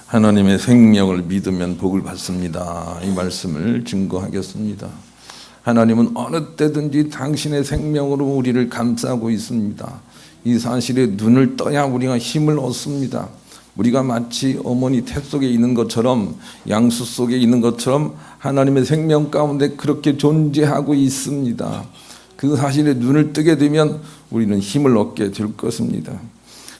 하나님의 생명을 믿으면 복을 받습니다. 이 말씀을 증거하겠습니다. 하나님은 어느 때든지 당신의 생명으로 우리를 감싸고 있습니다. 이 사실에 눈을 떠야 우리가 힘을 얻습니다. 우리가 마치 어머니 태 속에 있는 것처럼, 양수 속에 있는 것처럼 하나님의 생명 가운데 그렇게 존재하고 있습니다. 그 사실에 눈을 뜨게 되면 우리는 힘을 얻게 될 것입니다.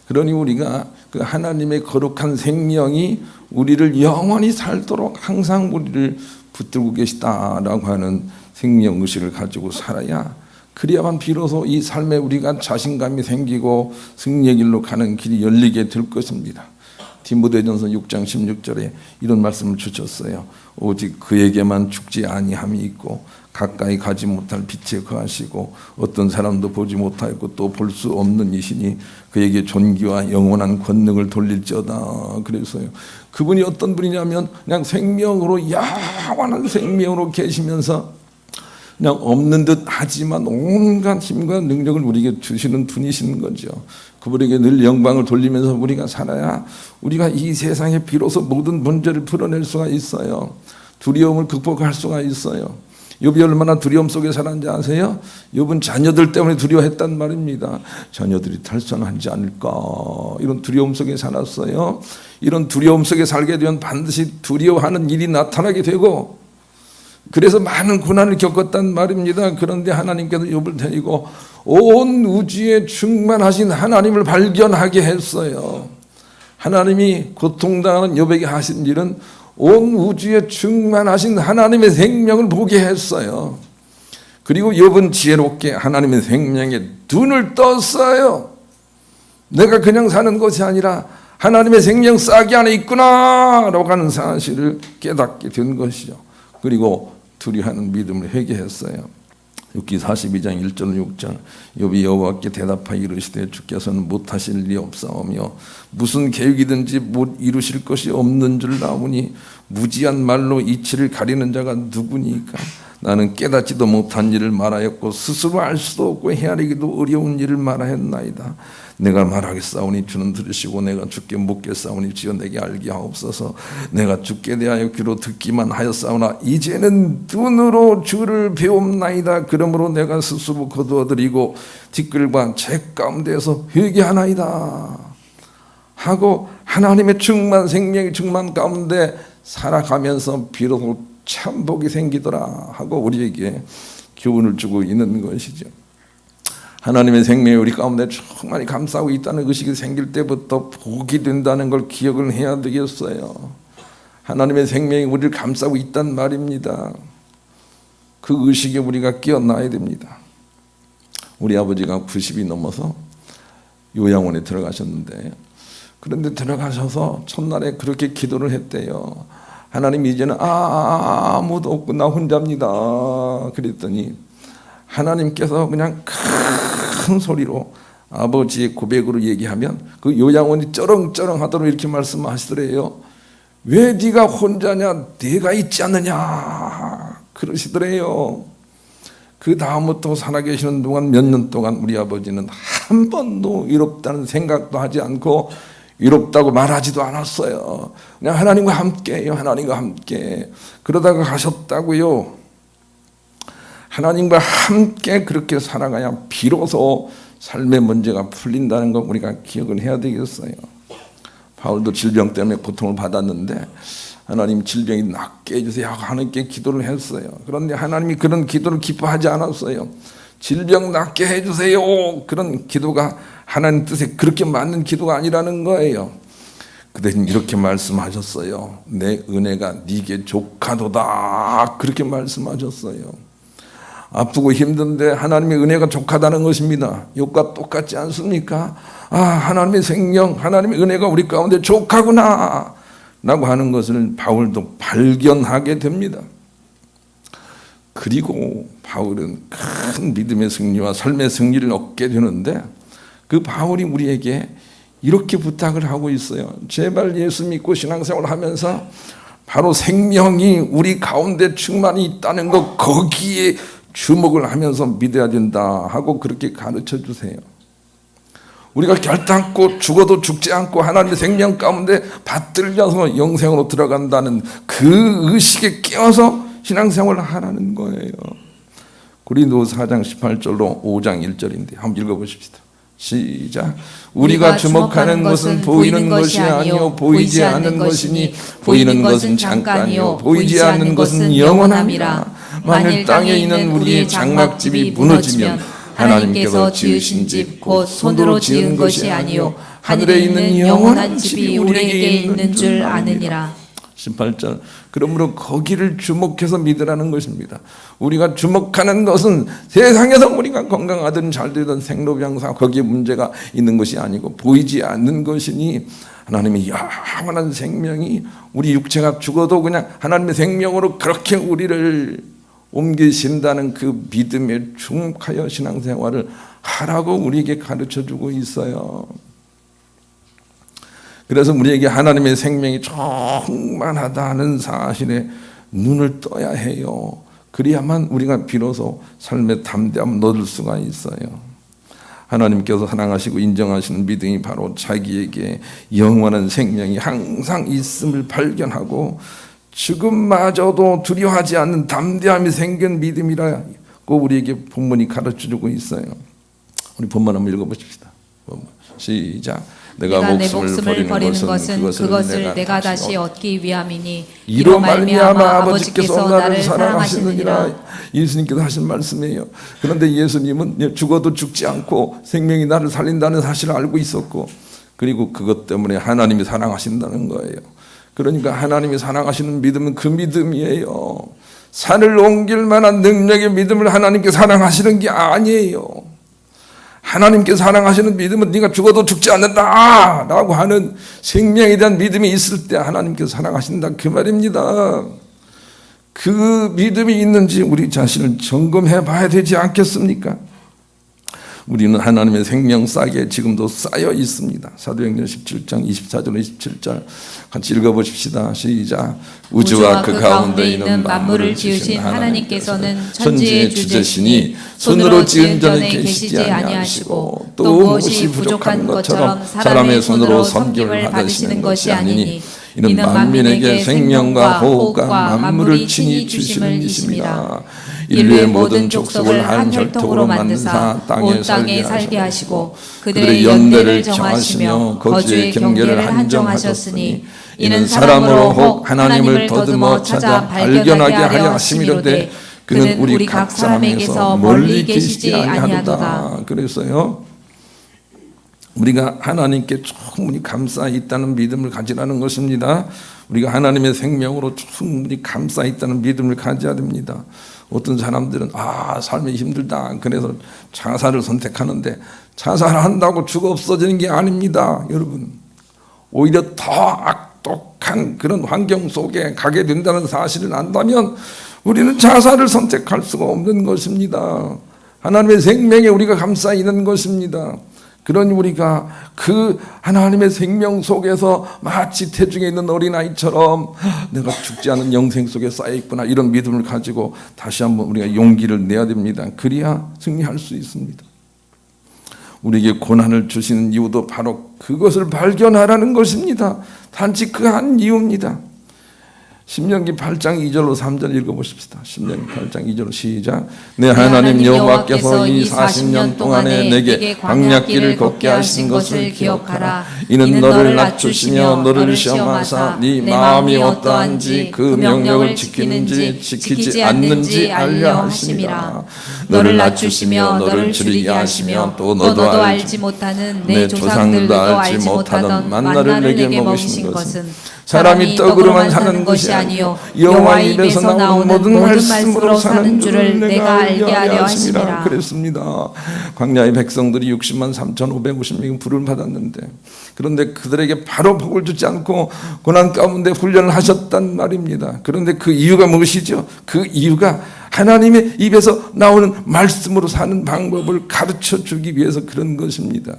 그러니 우리가 그 하나님의 거룩한 생명이 우리를 영원히 살도록 항상 우리를 붙들고 계시다라고 하는 생명의식을 가지고 살아야, 그래야만 비로소 이 삶에 우리가 자신감이 생기고 승리의 길로 가는 길이 열리게 될 것입니다. 디모데전서 6장 16절에 이런 말씀을 주셨어요. 오직 그에게만 죽지 아니함이 있고 가까이 가지 못할 빛에 거하시고 어떤 사람도 보지 못하였고 또 볼 수 없는 이시니 그에게 존귀와 영원한 권능을 돌릴지어다. 그래서요, 그분이 어떤 분이냐면 그냥 생명으로, 영원한 생명으로 계시면서 그냥 없는 듯 하지만 온갖 힘과 능력을 우리에게 주시는 분이신 거죠. 그분에게 늘 영광을 돌리면서 우리가 살아야 우리가 이 세상에 비로소 모든 문제를 풀어낼 수가 있어요. 두려움을 극복할 수가 있어요. 욥이 얼마나 두려움 속에 살았는지 아세요? 욥은 자녀들 때문에 두려워했단 말입니다. 자녀들이 탈선하지 않을까, 이런 두려움 속에 살았어요. 이런 두려움 속에 살게 되면 반드시 두려워하는 일이 나타나게 되고, 그래서 많은 고난을 겪었단 말입니다. 그런데 하나님께서 욥을 데리고 온 우주에 충만하신 하나님을 발견하게 했어요. 하나님이 고통당하는 욥에게 하신 일은 온 우주에 충만하신 하나님의 생명을 보게 했어요. 그리고 욥은 지혜롭게 하나님의 생명에 눈을 떴어요. 내가 그냥 사는 것이 아니라 하나님의 생명 싹이 안에 있구나 라고 하는 사실을 깨닫게 된 것이죠. 그리고 두려워하는 믿음을 회개했어요. 욥기 42장 1절 6절 욥이 여호와께 대답하여 이르시되 주께서는 못하실 일이 없사오며 무슨 계획이든지 못 이루실 것이 없는 줄 아오니 무지한 말로 이치를 가리는 자가 누구니까. 나는 깨닫지도 못한 일을 말하였고 스스로 알 수도 없고 헤아리기도 어려운 일을 말하였나이다. 내가 말하겠사오니 주는 들으시고 내가 주께 묻겠사오니 주여 내게 알게 하옵소서. 내가 주께 대하여 귀로 듣기만 하였사오나 이제는 눈으로 주를 배움나이다. 그러므로 내가 스스로 거두어드리고 티끌과 재 가운데에서 회개하나이다 하고 하나님의 충만 생명의 충만 가운데 살아가면서 비로소 참 복이 생기더라 하고 우리에게 교훈을 주고 있는 것이죠. 하나님의 생명이 우리 가운데 충만히 감싸고 있다는 의식이 생길 때부터 복이 된다는 걸 기억을 해야 되겠어요. 하나님의 생명이 우리를 감싸고 있단 말입니다. 그 의식에 우리가 깨어나야 됩니다. 우리 아버지가 90이 넘어서 요양원에 들어가셨는데, 그런데 들어가셔서 첫날에 그렇게 기도를 했대요. 하나님, 이제는 아무도 없고 나 혼자입니다. 그랬더니 하나님께서 그냥 큰 소리로 아버지의 고백으로 얘기하면 그 요양원이 쩌렁쩌렁하도록 이렇게 말씀하시더래요. 왜 네가 혼자냐, 내가 있지 않느냐 그러시더래요. 그 다음부터 살아계시는 동안 몇 년 동안 우리 아버지는 한 번도 위롭다는 생각도 하지 않고 위롭다고 말하지도 않았어요. 그냥 하나님과 함께요. 하나님과 함께. 그러다가 가셨다고요. 하나님과 함께 그렇게 살아가야 비로소 삶의 문제가 풀린다는 거 우리가 기억을 해야 되겠어요. 바울도 질병 때문에 고통을 받았는데 하나님 질병이 낫게 해주세요 하고 하나님께 기도를 했어요. 그런데 하나님이 그런 기도를 기뻐하지 않았어요. 질병 낫게 해주세요, 그런 기도가 하나님 뜻에 그렇게 맞는 기도가 아니라는 거예요. 그대는 이렇게 말씀하셨어요. 내 은혜가 네게 족하도다, 그렇게 말씀하셨어요. 아프고 힘든데 하나님의 은혜가 족하다는 것입니다. 욥과 똑같지 않습니까? 하나님의 생명, 하나님의 은혜가 우리 가운데 족하구나 라고 하는 것을 바울도 발견하게 됩니다. 그리고 바울은 큰 믿음의 승리와 삶의 승리를 얻게 되는데, 그 바울이 우리에게 이렇게 부탁을 하고 있어요. 제발 예수 믿고 신앙생활을 하면서 바로 생명이 우리 가운데 충만히 있다는 것, 거기에 주목을 하면서 믿어야 된다 하고 그렇게 가르쳐 주세요. 우리가 결단코 죽어도 죽지 않고 하나님의 생명 가운데 받들려서 영생으로 들어간다는 그 의식에 끼어서 신앙생활을 하라는 거예요. 고린도서 4장 18절로 5장 1절인데 한번 읽어보십시다. 시작. 우리가 주목하는 것은 보이는 것이 아니요 보이지 않는 것이니 보이는 것은 잠깐이요 보이지 않는 것은 영원함이라. 만일 땅에 있는 우리의 장막집이 무너지면 하나님께서 지으신 집 곧 손으로 지은 것이 아니요 하늘에 있는 영원한 집이 우리에게 있는 줄 아느니라. 18절. 그러므로 거기를 주목해서 믿으라는 것입니다. 우리가 주목하는 것은 세상에서 우리가 건강하든 잘되든 생로병사 거기에 문제가 있는 것이 아니고 보이지 않는 것이니 하나님의 영원한 생명이 우리 육체가 죽어도 그냥 하나님의 생명으로 그렇게 우리를 옮기신다는 그 믿음에 주목하여 신앙생활을 하라고 우리에게 가르쳐주고 있어요. 그래서 우리에게 하나님의 생명이 충만하다는 사실에 눈을 떠야 해요. 그래야만 우리가 비로소 삶의 담대함을 얻을 수가 있어요. 하나님께서 사랑하시고 인정하시는 믿음이 바로 자기에게 영원한 생명이 항상 있음을 발견하고 죽음마저도 두려워하지 않는 담대함이 생긴 믿음이라고 우리에게 본문이 가르쳐주고 있어요. 우리 본문 한번 읽어보십시다. 시작. 내가 내 목숨을 버리는 것은 그것을 내가 다시 얻기 위함이니 이로 말미암아 아버지께서 나를 사랑하시느니라. 예수님께서 하신 말씀이에요. 그런데 예수님은 죽어도 죽지 않고 생명이 나를 살린다는 사실을 알고 있었고 그리고 그것 때문에 하나님이 사랑하신다는 거예요. 그러니까 하나님이 사랑하시는 믿음은 그 믿음이에요. 산을 옮길 만한 능력의 믿음을 하나님께 사랑하시는 게 아니에요. 하나님께 사랑하시는 믿음은 네가 죽어도 죽지 않는다 라고 하는 생명에 대한 믿음이 있을 때 하나님께 사랑하신다 그 말입니다. 그 믿음이 있는지 우리 자신을 점검해 봐야 되지 않겠습니까? 우리는 하나님의 생명싸게 지금도 쌓여 있습니다. 사도행전 17장 24절 27절 같이 읽어보십시다. 시작. 우주와 그 가운데 있는 만물을 지으신 하나님께서는 천지의 주제시니 손으로 지은 전에 계시지 아니하시고 또 무엇이 부족한 것처럼 사람의 손으로 섬김을 받으시는 것이 아니니 이는 만민에게 생명과 호흡과 만물을 친히 주시는 이심이라. 인류의 모든 족속을 한 혈통으로 만드사 땅에 살게 하시고 그들의 연대를 정하시며 거주의 경계를 한정하셨으니 이는 사람으로 혹 하나님을 더듬어 찾아 발견하게 하려 하심이로되 그는 우리 각 사람에게서 멀리 계시지 아니하도다. 그래서요 우리가 하나님께 충분히 감싸 있다는 믿음을 가지라는 것입니다. 우리가 하나님의 생명으로 충분히 감싸 있다는 믿음을 가져야 됩니다. 어떤 사람들은 삶이 힘들다 그래서 자살을 선택하는데 자살한다고 죽어 없어지는 게 아닙니다. 여러분 오히려 더 악독한 그런 환경 속에 가게 된다는 사실을 안다면 우리는 자살을 선택할 수가 없는 것입니다. 하나님의 생명에 우리가 감싸 있는 것입니다. 그러니 우리가 그 하나님의 생명 속에서 마치 태중에 있는 어린아이처럼 내가 죽지 않은 영생 속에 쌓여있구나 이런 믿음을 가지고 다시 한번 우리가 용기를 내야 됩니다. 그래야 승리할 수 있습니다. 우리에게 고난을 주시는 이유도 바로 그것을 발견하라는 것입니다. 단지 그 한 이유입니다. 신명기 8장 2절로 3절 읽어보십시다. 신명기 8장 2절로 시작. 내 하나님 여호와께서 이 40년 동안에 내게 광야길을 걷게 하신 것을 기억하라. 이는 너를 낮추시며 너를 시험하사 네 마음이 어떠한지 그 명령을 지키는지 지키지 않는지 알려 하심이라. 너를 낮추시며 너를 줄이게 하시며 또 너도 알지 못하는 내 조상들도 알지 못하던 만나를 내게 먹으신 것은 사람이 떡으로만 사는 것이 아니요 여호와 입에서 나오는 모든 말씀으로 사는 줄을 내가 알게 하려 하심이라. 그랬습니다. 광야의 백성들이 60만 3,550명이 불을 받았는데 그런데 그들에게 바로 복을 주지 않고 고난 가운데 훈련을 하셨단 말입니다. 그런데 그 이유가 무엇이죠? 그 이유가 하나님의 입에서 나오는 말씀으로 사는 방법을 가르쳐 주기 위해서 그런 것입니다.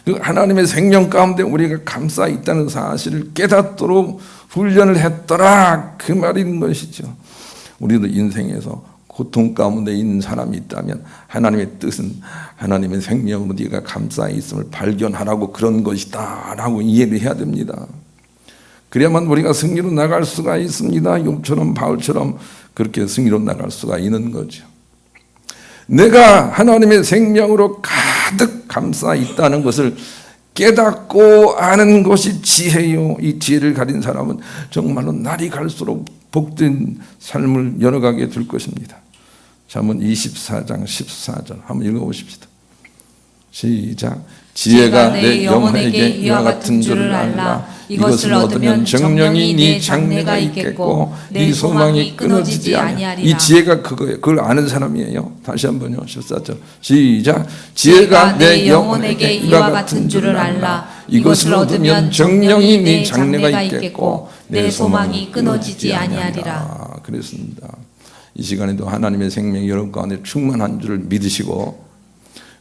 그 하나님의 생명 가운데 우리가 감싸 있다는 사실을 깨닫도록 훈련을 했더라 그 말인 것이죠. 우리도 인생에서 고통 가운데 있는 사람이 있다면 하나님의 뜻은 하나님의 생명으로 네가 감싸 있음을 발견하라고 그런 것이다 라고 이해를 해야 됩니다. 그래야만 우리가 승리로 나갈 수가 있습니다. 욥처럼 바울처럼 그렇게 승리로 나갈 수가 있는 거죠. 내가 하나님의 생명으로 가득 감싸 있다는 것을 깨닫고 아는 것이 지혜요. 이 지혜를 가진 사람은 정말로 날이 갈수록 복된 삶을 열어가게 될 것입니다. 잠언 24장 14절 한번 읽어보십시다. 시작. 지혜가 내 영혼에게 이와 같은 줄을 알라. 이것을 얻으면 정령이 네 장래가 있겠고 네 소망이 끊어지지 아니하리라. 이 지혜가 그거예요. 그걸 아는 사람이에요. 다시 한번요. 14절 시작. 지혜가 내 영혼에게 이와 같은 줄을 알라. 이것을 얻으면 정령이 네 장래가 있겠고 내 소망이 끊어지지 아니하리라. 그랬습니다. 이 시간에도 하나님의 생명이 여러분 가운데 충만한 줄을 믿으시고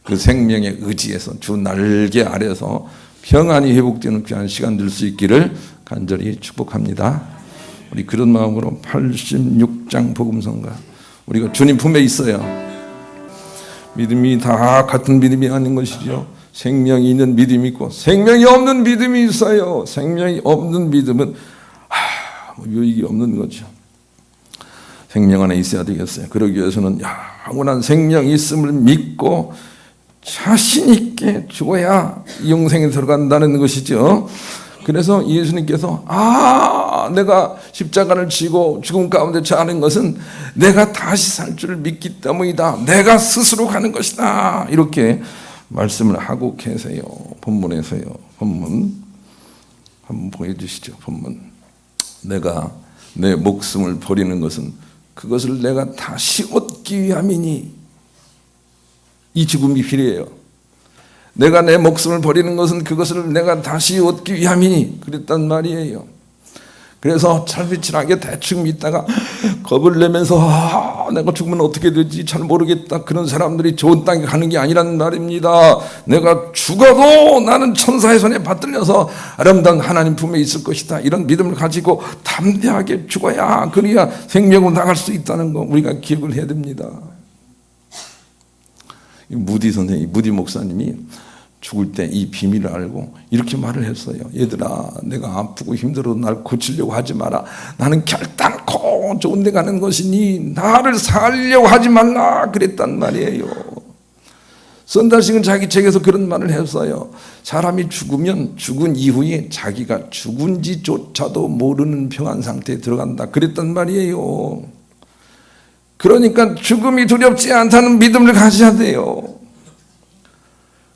그 생명에 의지해서 주 날개 아래서 평안히 회복되는 귀한 시간 될 수 있기를 간절히 축복합니다. 우리 그런 마음으로 86장 복음성가 우리가 주님 품에 있어요. 믿음이 다 같은 믿음이 아닌 것이죠. 생명이 있는 믿음이 있고 생명이 없는 믿음이 있어요. 생명이 없는 믿음은 유익이 없는 거죠. 생명 안에 있어야 되겠어요. 그러기 위해서는 영원한 생명이 있음을 믿고 자신 있게 죽어야 영생에 들어간다는 것이죠. 그래서 예수님께서 내가 십자가를 지고 죽음 가운데 처하는 것은 내가 다시 살 줄을 믿기 때문이다. 내가 스스로 가는 것이다. 이렇게 말씀을 하고 계세요. 본문에서요. 본문 한번 보여주시죠. 본문. 내가 내 목숨을 버리는 것은 그것을 내가 다시 얻기 위함이니 이 죽음이 필요해요. 내가 내 목숨을 버리는 것은 그것을 내가 다시 얻기 위함이니 그랬단 말이에요. 그래서 철비철하게 대충 믿다가 겁을 내면서 내가 죽으면 어떻게 되지 잘 모르겠다 그런 사람들이 좋은 땅에 가는 게 아니란 말입니다. 내가 죽어도 나는 천사의 손에 받들려서 아름다운 하나님 품에 있을 것이다. 이런 믿음을 가지고 담대하게 죽어야 그래야 생명으로 나갈 수 있다는 거 우리가 기억을 해야 됩니다. 무디 선생님, 무디 목사님이 죽을 때 이 비밀을 알고 이렇게 말을 했어요. 얘들아, 내가 아프고 힘들어도 날 고치려고 하지 마라. 나는 결단코 좋은 데 가는 것이니 나를 살려고 하지 말라 그랬단 말이에요. 선달식은 자기 책에서 그런 말을 했어요. 사람이 죽으면 죽은 이후에 자기가 죽은지조차도 모르는 평안 상태에 들어간다 그랬단 말이에요. 그러니까 죽음이 두렵지 않다는 믿음을 가져야 돼요.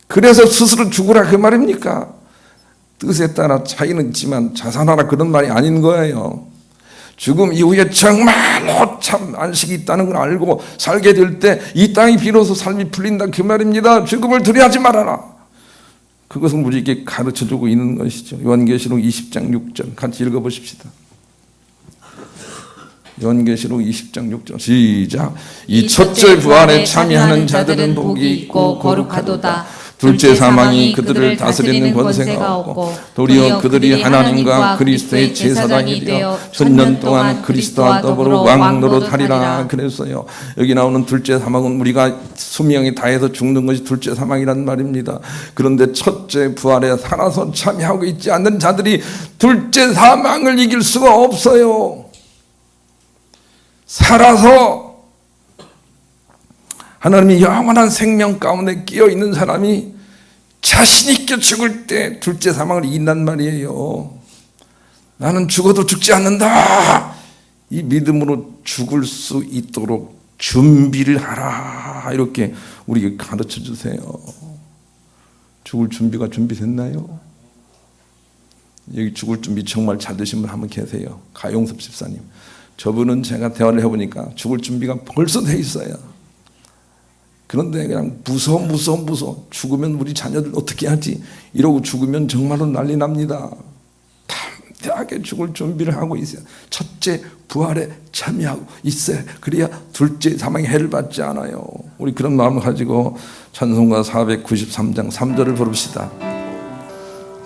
그래서 스스로 죽으라 그 말입니까? 뜻에 따라 차이는 있지만 자살하라 그런 말이 아닌 거예요. 죽음 이후에 정말로 참 안식이 있다는 걸 알고 살게 될 때 이 땅이 비로소 삶이 풀린다 그 말입니다. 죽음을 두려워하지 말아라. 그것은 우리에게 가르쳐주고 있는 것이죠. 요한계시록 20장 6절 같이 읽어보십시다. 요한계시록 20장 6절 시작. 이 첫째 부활에 참여하는 자들은 복이 있고 거룩하도다. 둘째 사망이 그들을 다스리는 권세가 없고 도리어 그들이 하나님과 그리스도의 제사장이 되어 천년 동안 그리스도와 더불어 왕노릇하리라 그랬어요. 여기 나오는 둘째 사망은 우리가 수명이 다해서 죽는 것이 둘째 사망이란 말입니다. 그런데 첫째 부활에 살아서 참여하고 있지 않는 자들이 둘째 사망을 이길 수가 없어요. 살아서 하나님이 영원한 생명 가운데 끼어 있는 사람이 자신 있게 죽을 때 둘째 사망을 이긴단 말이에요. 나는 죽어도 죽지 않는다. 이 믿음으로 죽을 수 있도록 준비를 하라. 이렇게 우리에게 가르쳐 주세요. 죽을 준비가 준비됐나요? 여기 죽을 준비 정말 잘 되신 분 한 분 계세요. 가용섭 집사님. 저분은 제가 대화를 해보니까 죽을 준비가 벌써 돼 있어요. 그런데 그냥 무서워. 죽으면 우리 자녀들 어떻게 하지? 이러고 죽으면 정말로 난리 납니다. 담대하게 죽을 준비를 하고 있어요. 첫째 부활에 참여하고 있어요. 그래야 둘째 사망의 해를 받지 않아요. 우리 그런 마음을 가지고 찬송가 493장 3절을 부릅시다.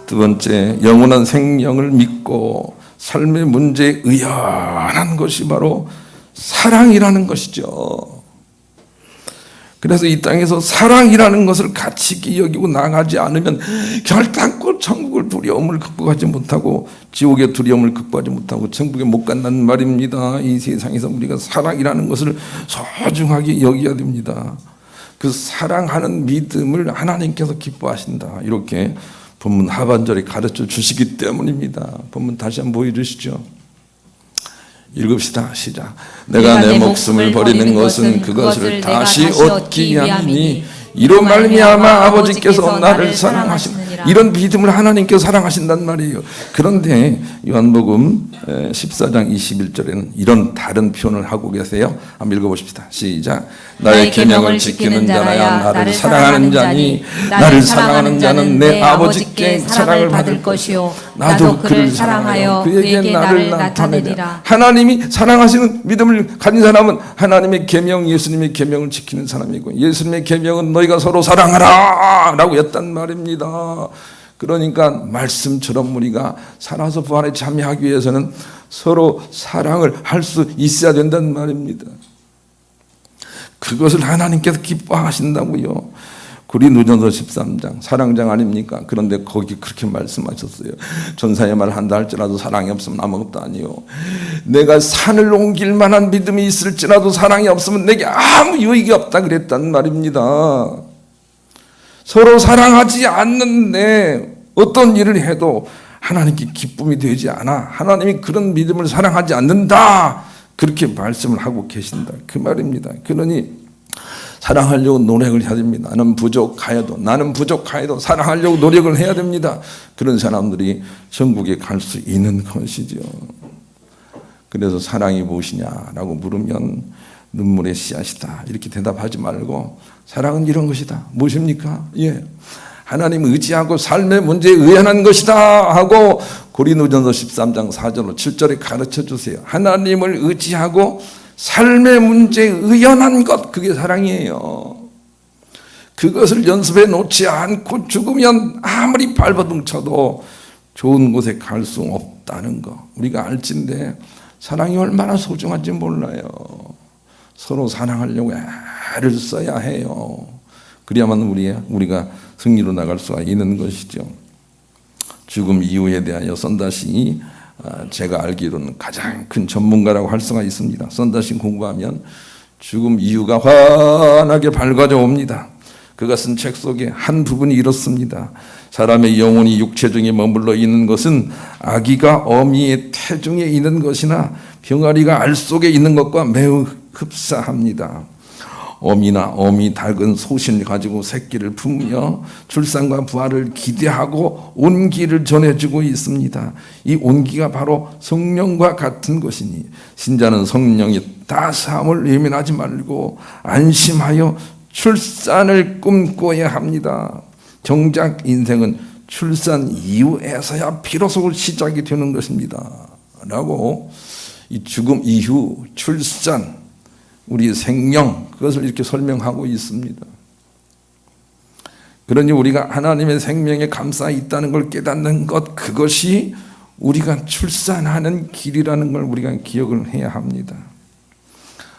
두 번째, 영원한 생명을 믿고 삶의 문제에 의연한 것이 바로 사랑이라는 것이죠. 그래서 이 땅에서 사랑이라는 것을 가치 있게 여기고 나가지 않으면 결단코 천국을 두려움을 극복하지 못하고 지옥의 두려움을 극복하지 못하고 천국에 못 간다는 말입니다. 이 세상에서 우리가 사랑이라는 것을 소중하게 여겨야 됩니다. 그 사랑하는 믿음을 하나님께서 기뻐하신다. 이렇게 본문 하반절에 가르쳐 주시기 때문입니다. 본문 다시 한번 보여주시죠. 읽읍시다. 시작. 내가 내 목숨을 버리는 것은 그것을 다시 얻기 위함이니 이로 말미암아 아버지께서 나를 사랑하시는 이런 믿음을 하나님께서 사랑하신단 말이에요. 그런데 요한복음 14장 21절에는 이런 다른 표현을 하고 계세요. 한번 읽어보십시다. 시작. 나의 계명을 지키는 자라야 나를 사랑하는 자니 나를 사랑하는 자는 내 아버지께 사랑을 받을 것이요 나도 그를 사랑하여 그에게 나를 나타내리라. 하나님이 사랑하시는 믿음을 가진 사람은 하나님의 계명, 예수님의 계명을 지키는 사람이고 예수님의 계명은 너희가 서로 사랑하라 라고 했단 말입니다. 그러니까 말씀처럼 우리가 살아서 부활에 참여하기 위해서는 서로 사랑을 할 수 있어야 된다는 말입니다. 그것을 하나님께서 기뻐하신다고요. 고린도전서 13장 사랑장 아닙니까? 그런데 거기 그렇게 말씀하셨어요. 전사의 말을 한다 할지라도 사랑이 없으면 아무것도 아니요. 내가 산을 옮길 만한 믿음이 있을지라도 사랑이 없으면 내게 아무 유익이 없다 그랬단 말입니다. 서로 사랑하지 않는데 어떤 일을 해도 하나님께 기쁨이 되지 않아. 하나님이 그런 믿음을 사랑하지 않는다. 그렇게 말씀을 하고 계신다. 그 말입니다. 그러니 사랑하려고 노력을 해야 됩니다. 나는 부족하여도 사랑하려고 노력을 해야 됩니다. 그런 사람들이 천국에 갈 수 있는 것이죠. 그래서 사랑이 무엇이냐라고 물으면 눈물의 씨앗이다 이렇게 대답하지 말고 사랑은 이런 것이다. 무엇입니까? 하나님 의지하고 삶의 문제에 의연한 것이다 하고 고린도전서 13장 4절로 7절에 가르쳐 주세요. 하나님을 의지하고 삶의 문제에 의연한 것, 그게 사랑이에요. 그것을 연습해 놓지 않고 죽으면 아무리 발버둥 쳐도 좋은 곳에 갈 수 없다는 거 우리가 알진데 사랑이 얼마나 소중한지 몰라요. 서로 사랑하려고 애를 써야 해요. 그래야만 우리가 승리로 나갈 수가 있는 것이죠. 죽음 이후에 대하여 썬다시 제가 알기로는 가장 큰 전문가라고 할 수가 있습니다. 썬다시 공부하면 죽음 이유가 환하게 밝아져 옵니다. 그가 쓴 책 속에 한 부분이 이렇습니다. 사람의 영혼이 육체 중에 머물러 있는 것은 아기가 어미의 태중에 있는 것이나 병아리가 알 속에 있는 것과 매우 흡사합니다. 어미나 어미 닭은 소신을 가지고 새끼를 품으며 출산과 부활을 기대하고 온기를 전해주고 있습니다. 이 온기가 바로 성령과 같은 것이니 신자는 성령이 다사함을 예민하지 말고 안심하여 출산을 꿈꿔야 합니다. 정작 인생은 출산 이후에서야 비로소 시작이 되는 것입니다. 라고 이 죽음 이후 출산 우리의 생명 그것을 이렇게 설명하고 있습니다. 그러니 우리가 하나님의 생명에 감싸 있다는 걸 깨닫는 것 그것이 우리가 출산하는 길이라는 걸 우리가 기억을 해야 합니다.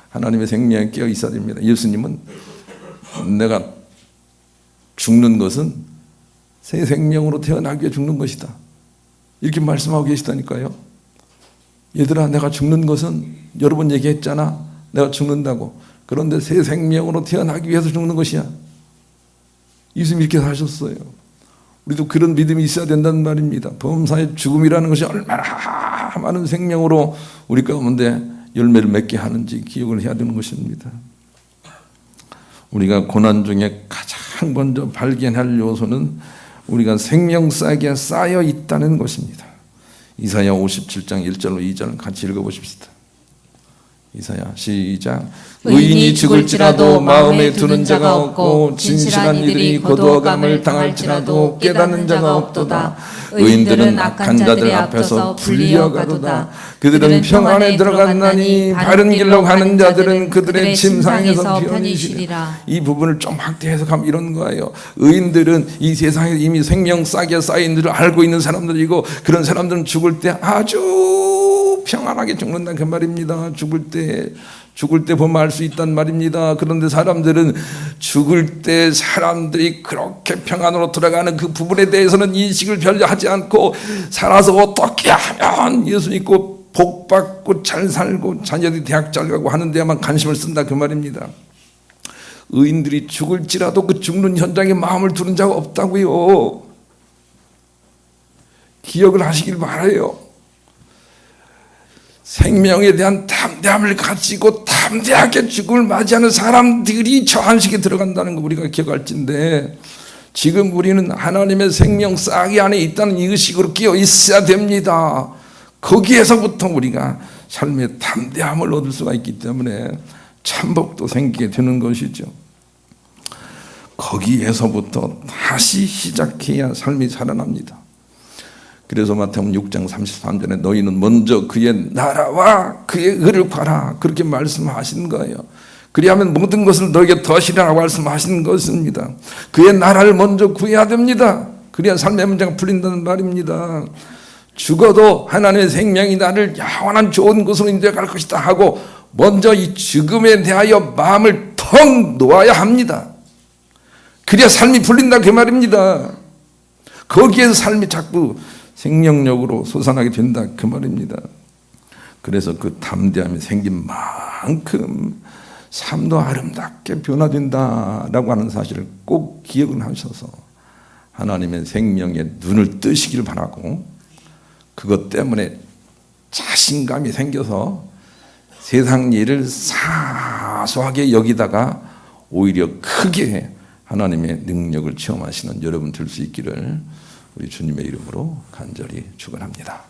하나님의 생명에 깨어 있어야 됩니다. 예수님은 내가 죽는 것은 새 생명으로 태어나기 위해 죽는 것이다 이렇게 말씀하고 계시다니까요. 얘들아 내가 죽는 것은 여러 번 얘기했잖아. 내가 죽는다고. 그런데 새 생명으로 태어나기 위해서 죽는 것이야. 예수님이 이렇게 하셨어요. 우리도 그런 믿음이 있어야 된다는 말입니다. 범사의 죽음이라는 것이 얼마나 많은 생명으로 우리 가운데 열매를 맺게 하는지 기억을 해야 되는 것입니다. 우리가 고난 중에 가장 먼저 발견할 요소는 우리가 생명싸게 쌓여 있다는 것입니다. 이사야 57장 1절로 2절 같이 읽어보십시다. 이사야 시작. 의인이 죽을지라도 마음에 두는 자가 없고 진실한 이들이 고도감을 당할지라도 깨닫는 자가 없도다. 의인들은 악한 자들 앞에서 불려가도다. 그들은 평안에 들어갔나니 바른 길로 가는 자들은 그들의 침상에서 편히쉬리라. 이 부분을 좀 확대 해석하면 이런 거예요. 의인들은 이 세상에 이미 생명 싸게 쌓인 줄을 알고 있는 사람들이고 그런 사람들은 죽을 때 아주 평안하게 죽는다 그 말입니다. 죽을 때 범할 수 있단 말입니다. 그런데 사람들은 죽을 때 사람들이 그렇게 평안으로 돌아가는 그 부분에 대해서는 인식을 별로 하지 않고, 살아서 어떻게 하면 예수 믿고 복 받고 잘 살고 자녀들이 대학 잘 가고 하는 데에만 관심을 쓴다 그 말입니다. 의인들이 죽을지라도 그 죽는 현장에 마음을 두는 자가 없다고요. 기억을 하시길 바라요. 생명에 대한 담대함을 가지고 담대하게 죽음을 맞이하는 사람들이 저 안식에 들어간다는 거 우리가 기억할진데, 지금 우리는 하나님의 생명 싹이 안에 있다는 이 의식으로 끼어 있어야 됩니다. 거기에서부터 우리가 삶의 담대함을 얻을 수가 있기 때문에 참복도 생기게 되는 것이죠. 거기에서부터 다시 시작해야 삶이 살아납니다. 그래서 마태복음 6장 33절에 너희는 먼저 그의 나라와 그의 의를 구하라 그렇게 말씀하신 거예요. 그리하면 모든 것을 너에게 더하시리라고 말씀하신 것입니다. 그의 나라를 먼저 구해야 됩니다. 그래야 삶의 문제가 풀린다는 말입니다. 죽어도 하나님의 생명이 나를 영원한 좋은 곳으로 인도해갈 것이다 하고 먼저 이 죽음에 대하여 마음을 텅 놓아야 합니다. 그래야 삶이 풀린다 그 말입니다. 거기에서 삶이 자꾸 생명력으로 솟아나게 된다 그 말입니다. 그래서 그 담대함이 생긴 만큼 삶도 아름답게 변화된다라고 하는 사실을 꼭 기억을 하셔서 하나님의 생명에 눈을 뜨시길 바라고, 그것 때문에 자신감이 생겨서 세상 일을 사소하게 여기다가 오히려 크게 하나님의 능력을 체험하시는 여러분 될 수 있기를 우리 주님의 이름으로 간절히 축원합니다.